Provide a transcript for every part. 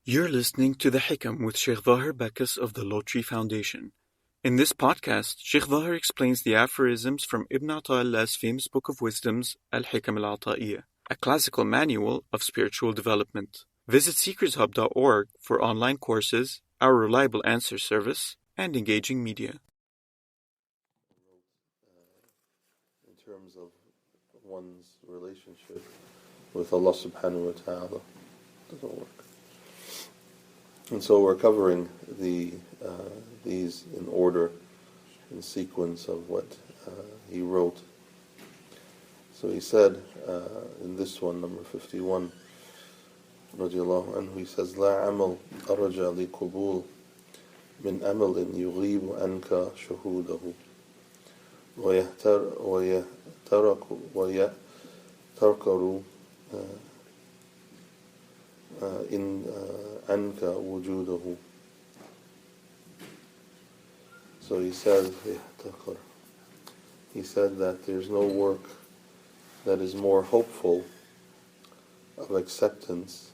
You're listening to The Hikam with Shaykh Zahir Bacchus of the Lotri Foundation. In this podcast, Shaykh Zahir explains the aphorisms from Ibn Ata'illah's famous book of wisdoms, Al-Hikam Al-Ata'iyah, a classical manual of spiritual development. Visit seekershub.org for online courses, our reliable answer service, and engaging media. In terms of one's relationship with Allah subhanahu wa ta'ala, doesn't work. And so we're covering these in order, in sequence of what he wrote. So he said in this one, number 51, radiallahu anhu, he says, لا عمل أرجى لقبول من أمل يغيب عنك شهوده ويتركر إن عنك وجوده. So he said that there's no work that is more hopeful of acceptance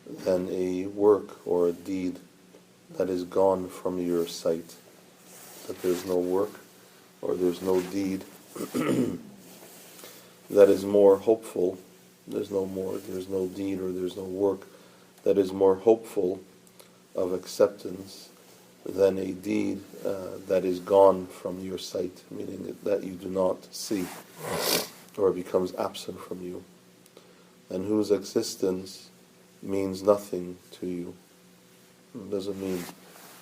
than a work or a deed that is gone from your sight. That there's no work or there's no deed that is more hopeful. There's no deed or there's no work that is more hopeful of acceptance than a deed that is gone from your sight, meaning that you do not see or becomes absent from you, and whose existence means nothing to you. It doesn't mean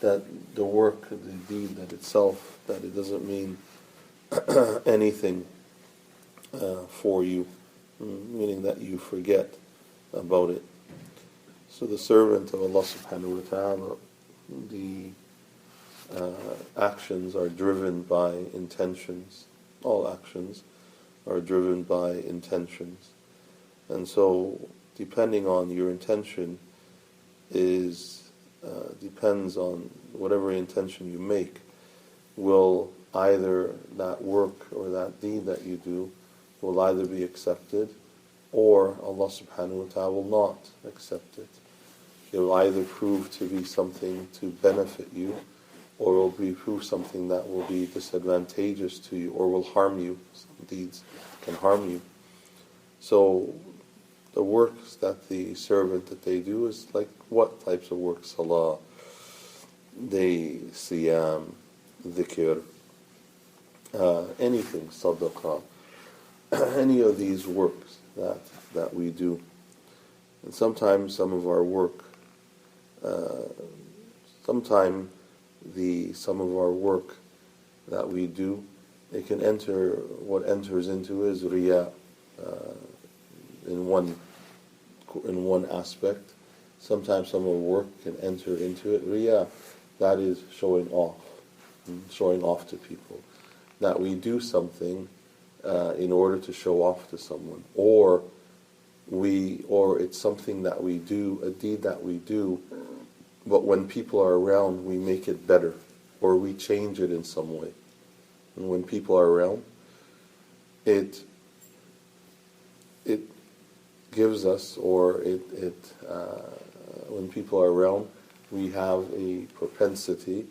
that the work, the deed that itself, that it doesn't mean anything for you, meaning that you forget about it. So the servant of Allah subhanahu wa ta'ala, the actions are driven by intentions. All actions are driven by intentions. And so depending on your intention depends on whatever intention you make, will either that work or that deed that you do will either be accepted or Allah subhanahu wa ta'ala will not accept it. It will either prove to be something to benefit you, or will prove something that will be disadvantageous to you, or will harm you. Some deeds can harm you. So the works that the servant that they do is like what types of work? Salah, siyam, dhikr, anything, sadaqah, any of these works that we do. And sometimes some of our work, some of our work that we do, it can enter, what enters into is riya in one aspect. Sometimes some of our work can enter into it riya, that is showing off to people, that we do something in order to show off to someone, or it's something that we do, a deed that we do, but when people are around, we make it better, or we change it in some way. And when people are around, it gives us, when people are around, we have a propensity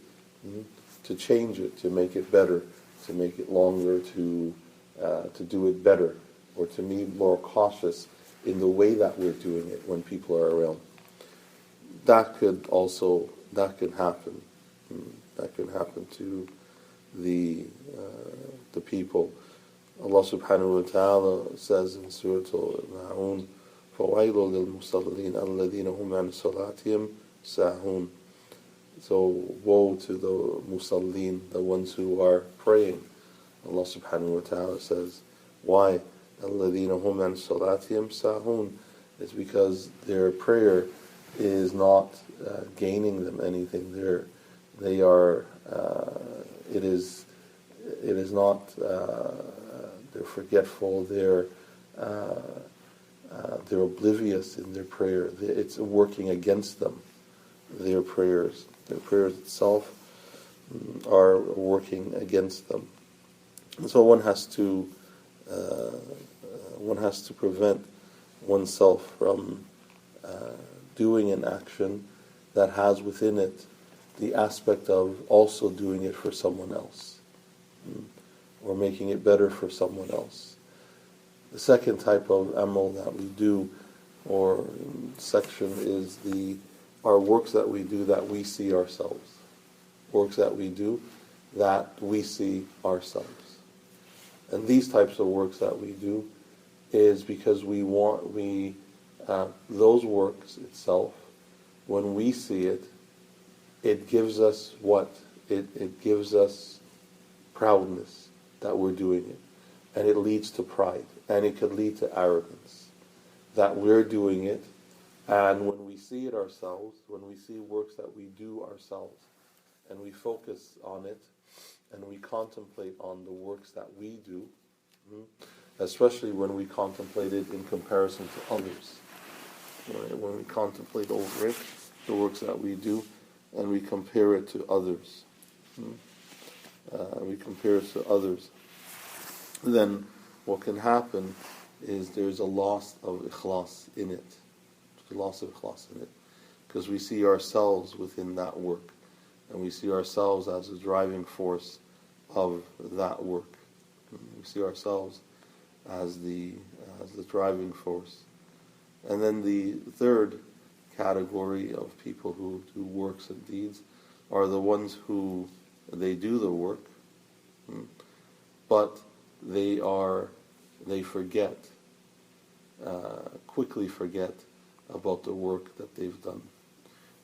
to change it, to make it better, to make it longer, to do it better, or to be more cautious in the way that we're doing it when people are around. That can happen. That can happen to the people. Allah subhanahu wa ta'ala says in Surah Al-Ma'un, فَوَيْلٌ لِلْمُصَلِّينَ الَّذِينَ هُمْ عَنْ صَلَاتِهِمْ سَاهُونَ. So woe to the musallin, the ones who are praying. Allah subhanahu wa ta'ala says, why? الَّذِينَ هُمْ عَنْ صَلَاتِهِمْ سَاهُونَ. It's because their prayer is not gaining them anything. It is not. They're forgetful. They're oblivious in their prayer. It's working against them. Their prayers itself are working against them. And so one has to prevent oneself from doing an action that has within it the aspect of also doing it for someone else, or making it better for someone else. The second type of amal that we do, or section, is our works that we do that we see ourselves. Works that we do that we see ourselves. And these types of works that we do is because those works itself, when we see it, it gives us what? It gives us proudness that we're doing it. And it leads to pride. And it could lead to arrogance. That we're doing it. And when we see it ourselves, when we see works that we do ourselves, and we focus on it, and we contemplate on the works that we do, especially when we contemplate it in comparison to others. Right? When we contemplate over it, the works that we do, and we compare it to others. Then what can happen is there's a loss of ikhlas in it. Because we see ourselves within that work. And we see ourselves as a driving force of that work. We see ourselves as the driving force. And then the third category of people who do works and deeds are the ones who they do the work, but they forget, quickly forget about the work that they've done.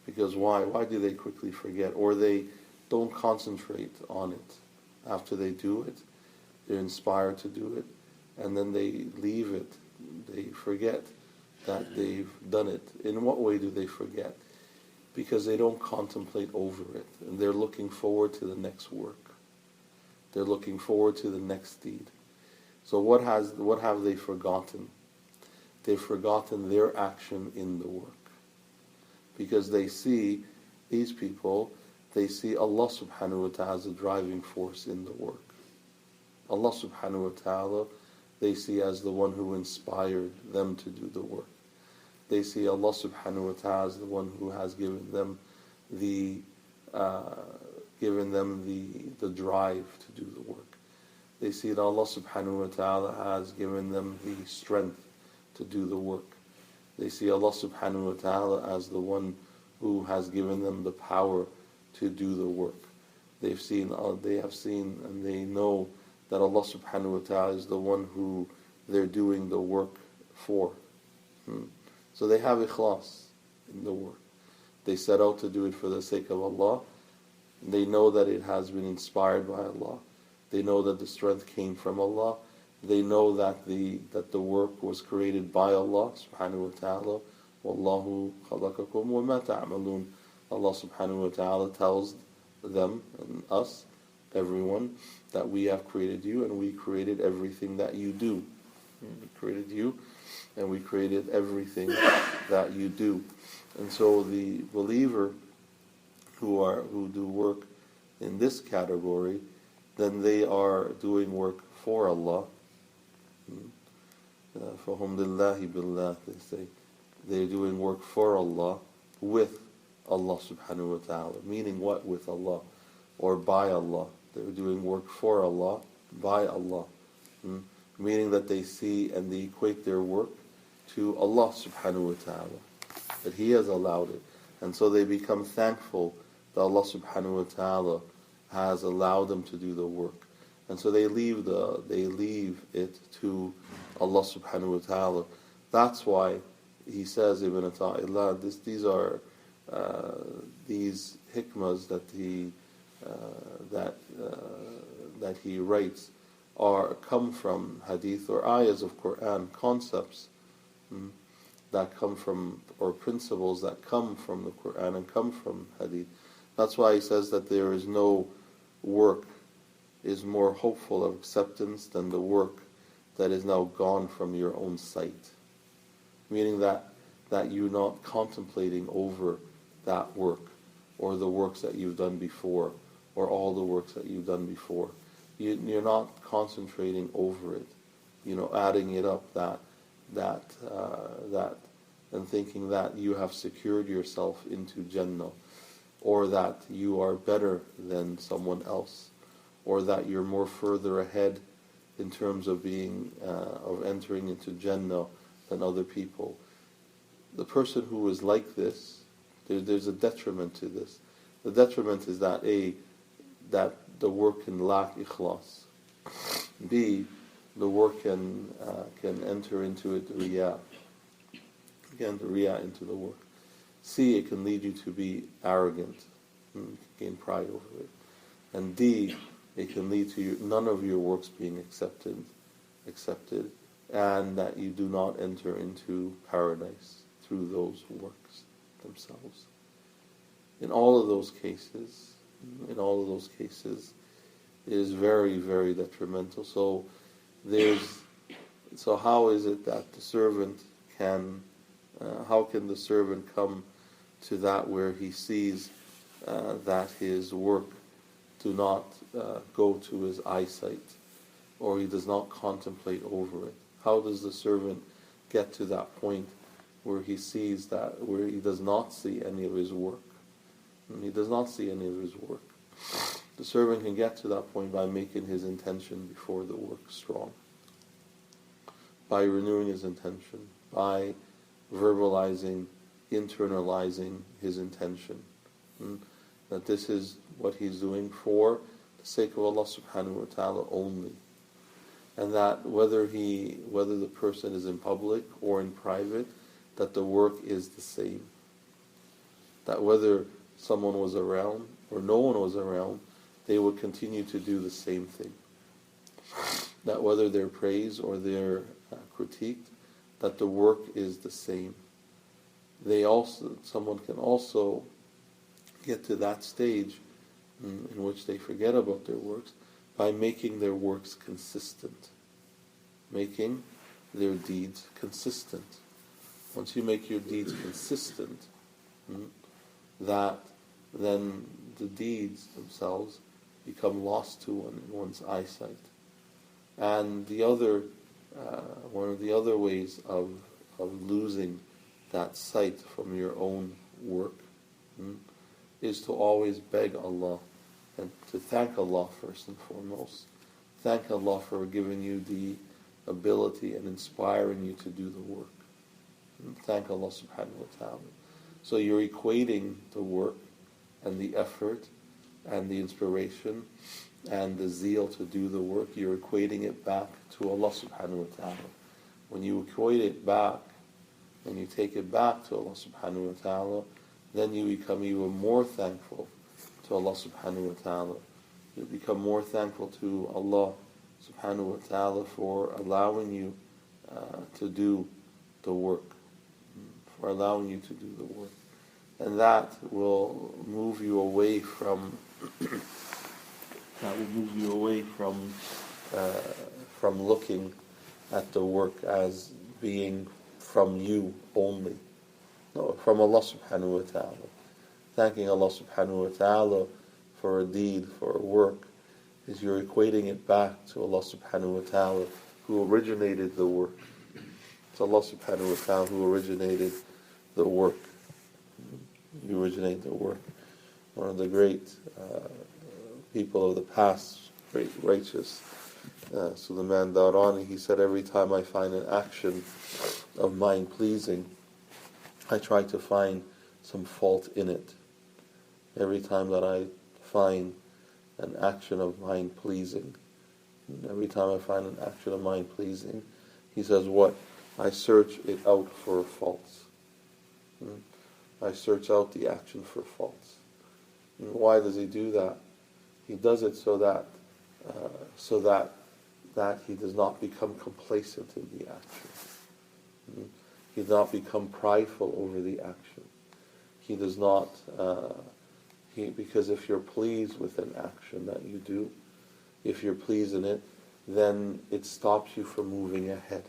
Because why? Why do they quickly forget? Or they don't concentrate on it. After they do it, they're inspired to do it, and then they leave it. They forget that they've done it. In what way do they forget? Because they don't contemplate over it, and they're looking forward to the next work. They're looking forward to the next deed. So what have they forgotten? They've forgotten their action in the work. Because they see, these people, they see Allah subhanahu wa ta'ala as a driving force in the work. Allah subhanahu wa ta'ala, they see as the one who inspired them to do the work. They see Allah subhanahu wa ta'ala as the one who has given them the drive to do the work. They see that Allah subhanahu wa ta'ala has given them the strength to do the work. They see Allah subhanahu wa ta'ala as the one who has given them the power to do the work. They have seen and they know that Allah subhanahu wa ta'ala is the one who they're doing the work for. So they have ikhlas in the work. They set out to do it for the sake of Allah. They know that it has been inspired by Allah. They know that the strength came from Allah. They know that the work was created by Allah subhanahu wa ta'ala. Wallahu khalaqakum wa ma ta'malun. Allah subhanahu wa ta'ala tells them and us, everyone, that we have created you and we created everything that you do. We created you and we created everything that you do. And so the believer who do work in this category, then they are doing work for Allah. فَهُمْ لِلَّهِ بِاللَّهِ, they say. They're doing work for Allah, with Allah subhanahu wa ta'ala. Meaning what? With Allah. Or by Allah. They're doing work for Allah, by Allah. Meaning that they see and they equate their work to Allah subhanahu wa ta'ala. That He has allowed it. And so they become thankful that Allah subhanahu wa ta'ala has allowed them to do the work. And so they leave it to Allah subhanahu wa ta'ala. That's why he says, Ibn Ata'illah, these hikmas that he writes come from hadith or ayahs of Quran, concepts that come from, or principles that come from the Quran and come from hadith. That's why he says that there is no work is more hopeful of acceptance than the work that is now gone from your own sight. Meaning that you're not contemplating over that work, or the works that you've done before, or all the works that you've done before. You're not concentrating over it, adding it up, that and thinking that you have secured yourself into Jannah, or that you are better than someone else, or that you're more further ahead in terms of of entering into Jannah than other people. The person who is like this, there's a detriment to this. The detriment is that that the work can lack ikhlas. B, the work can enter into it riyah. Again, the riyah into the work. C, it can lead you to be arrogant, gain pride over it. And D, it can lead to none of your works being accepted, and that you do not enter into paradise through those works themselves. In all of those cases, it is very, very detrimental. So how is it that the servant how can the servant come to that where he sees that his work do not go to his eyesight, or he does not contemplate over it? How does the servant get to that point where he sees where he does not see any of his work? He does not see any of his work. The servant can get to that point by making his intention before the work strong, by renewing his intention, by verbalizing, internalizing his intention, that this is what he's doing for the sake of Allah subhanahu wa ta'ala only, and that whether the person is in public or in private, that the work is the same, that whether someone was around or no one was around, they would continue to do the same thing, that whether they're praised or they're critiqued, that the work is the same. Someone can also get to that stage in which they forget about their works by making their works consistent, making their deeds consistent. Once you make your deeds consistent, then the deeds themselves become lost to one's eyesight. And one of the other ways of losing that sight from your own work is to always beg Allah and to thank Allah first and foremost. Thank Allah for giving you the ability and inspiring you to do the work. Thank Allah subhanahu wa ta'ala. So you're equating the work and the effort and the inspiration and the zeal to do the work, you're equating it back to Allah subhanahu wa ta'ala. When you equate it back and you take it back to Allah subhanahu wa ta'ala, then you become even more thankful to Allah subhanahu wa ta'ala. You become more thankful to Allah subhanahu wa ta'ala for allowing you to do the work, and that will move you away from looking at the work as being from you only. No, from Allah subhanahu wa ta'ala. Thanking Allah subhanahu wa ta'ala for a deed, for a work, is you're equating it back to Allah subhanahu wa ta'ala who originated the work. It's Allah subhanahu wa ta'ala who originated the work. You originate the work. One of the great people of the past, great righteous, Sulaiman Darani, he said, every time I find an action of mine pleasing, I try to find some fault in it. Every time that I find an action of mine pleasing, he says, what? I search it out for faults. I search out the action for faults. And why does he do that? He does it so that he does not become complacent in the action. He does not become prideful over the action. He does not, because if you're pleased with an action that you do, if you're pleased in it, then it stops you from moving ahead.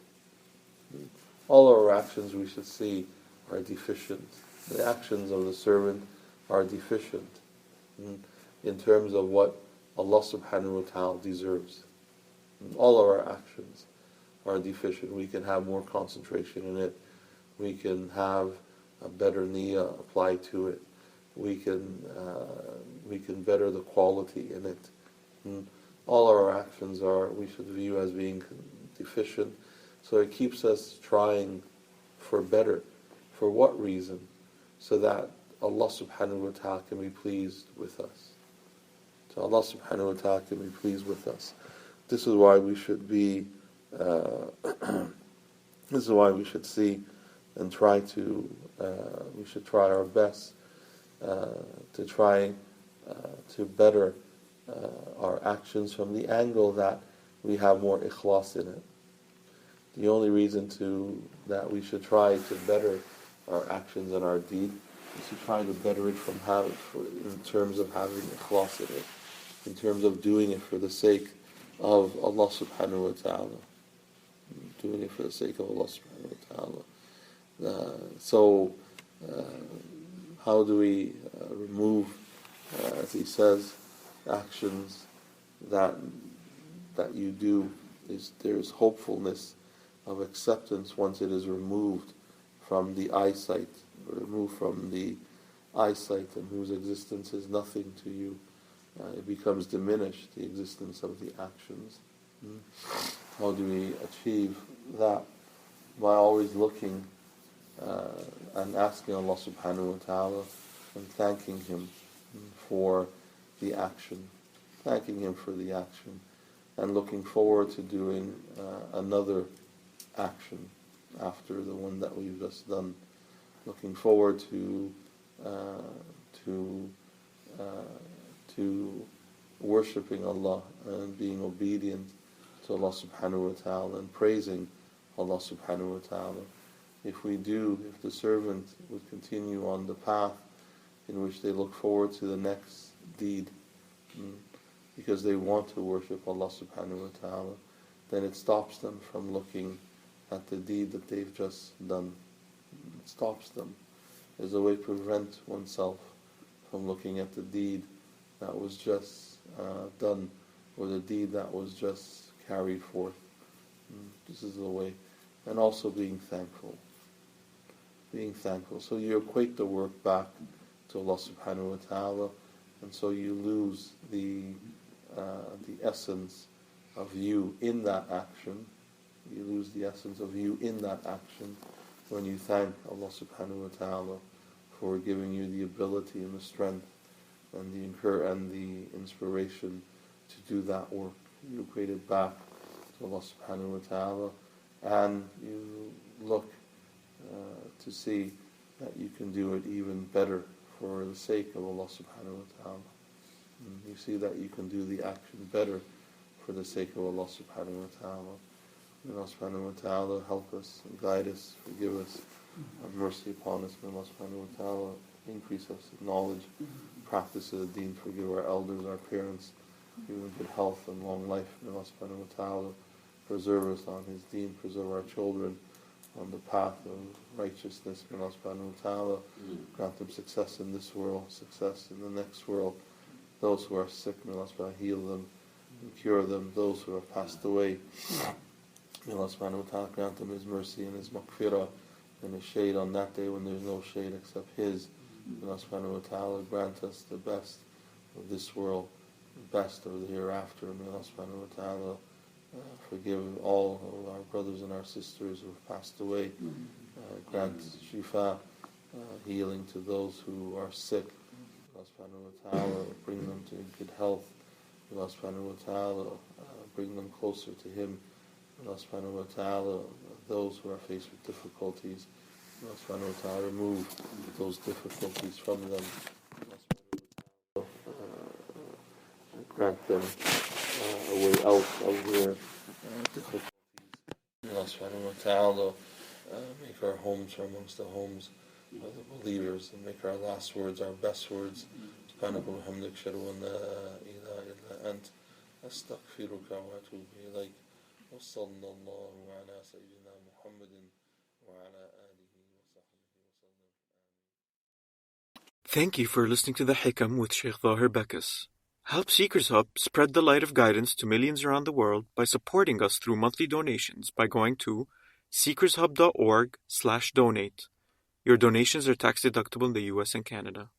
All our actions, we should see, are deficient. The actions of the servant are deficient in terms of what Allah subhanahu wa ta'ala deserves. All of our actions are deficient. We can have more concentration in it. We can have a better niyyah applied to it. We can better the quality in it. And all our actions we should view as being deficient. So it keeps us trying for better. For what reason? So that Allah subhanahu wa ta'ala can be pleased with us. So Allah subhanahu wa ta'ala can be pleased with us. This is why we should be, this is why we should see and try to, we should try our best to try to better our actions from the angle that we have more ikhlas in it. The only reason that we should try to better our actions and our deed is to try to better it in terms of having ikhlas in it, in terms of doing it for the sake of Allah subhanahu wa ta'ala. Doing it for the sake of Allah subhanahu wa ta'ala. So, how do we remove, as he says, actions that you do? There's hopefulness of acceptance once it is removed from the eyesight, and whose existence is nothing to you. It becomes diminished, the existence of the actions. How do we achieve that? By always looking and asking Allah subhanahu wa ta'ala and thanking Him for the action, and looking forward to doing another action after the one that we've just done. Looking forward to worshipping Allah and being obedient to Allah subhanahu wa ta'ala and praising Allah subhanahu wa ta'ala. If the servant would continue on the path in which they look forward to the next deed, because they want to worship Allah subhanahu wa ta'ala, then it stops them from looking at the deed that they've just done. It stops them. There's a way to prevent oneself from looking at the deed that was just done, or the deed that was just carried forth. This is the way. And also being thankful. So you equate the work back to Allah subhanahu wa ta'ala, and so you lose the essence of you in that action. You lose the essence of you in that action when you thank Allah subhanahu wa ta'ala for giving you the ability and the strength and the inspiration to do that work. You equate it back to Allah subhanahu wa ta'ala, and you look to see that you can do it even better for the sake of Allah subhanahu wa ta'ala. You see that you can do the action better for the sake of Allah subhanahu wa ta'ala. May Allah subhanahu wa ta'ala help us and guide us, forgive us, have mercy upon us. May Allah subhanahu wa ta'ala increase us in knowledge, practice of the deen, forgive our elders, our parents, give them good health and long life. May Allah subhanahu wa ta'ala preserve us on His deen, preserve our children on the path of righteousness. May Allah subhanahu wa ta'ala grant them success in this world, success in the next world. Those who are sick, may Allah subhanahu wa ta'ala heal them and cure them. Those who have passed away, may Allah subhanahu wa ta'ala grant them His mercy and His maghfirah and His shade on that day when there is no shade except His. May Allah subhanahu wa ta'ala grant us the best of this world, the best of the hereafter. May Allah subhanahu wa ta'ala forgive all of our brothers and our sisters who have passed away. Grant shifa, healing to those who are sick. Allah subhanahu wa ta'ala bring them to good health. Allah subhanahu wa ta'ala bring them closer to Him. Allah subhanahu wa ta'ala, those who are faced with difficulties, Allah subhanahu wa ta'ala remove those difficulties from them. Allah subhanahu wa ta'ala grant them a way out of their difficulties. Allah subhanahu wa ta'ala make our homes amongst the homes of the believers, and make our last words our best words. سبحانك وبحمدك أشهد أن لا إله إلا أنت أستغفرك وأتوب إليك وصلى الله على سيدنا محمد وعلى آله وصحبه وسلم. Thank you for listening to The Hikam with Shaykh Zahir Bacchus. Help Seekers Hub spread the light of guidance to millions around the world by supporting us through monthly donations by going to seekershub.org/donate. Your donations are tax deductible in the US and Canada.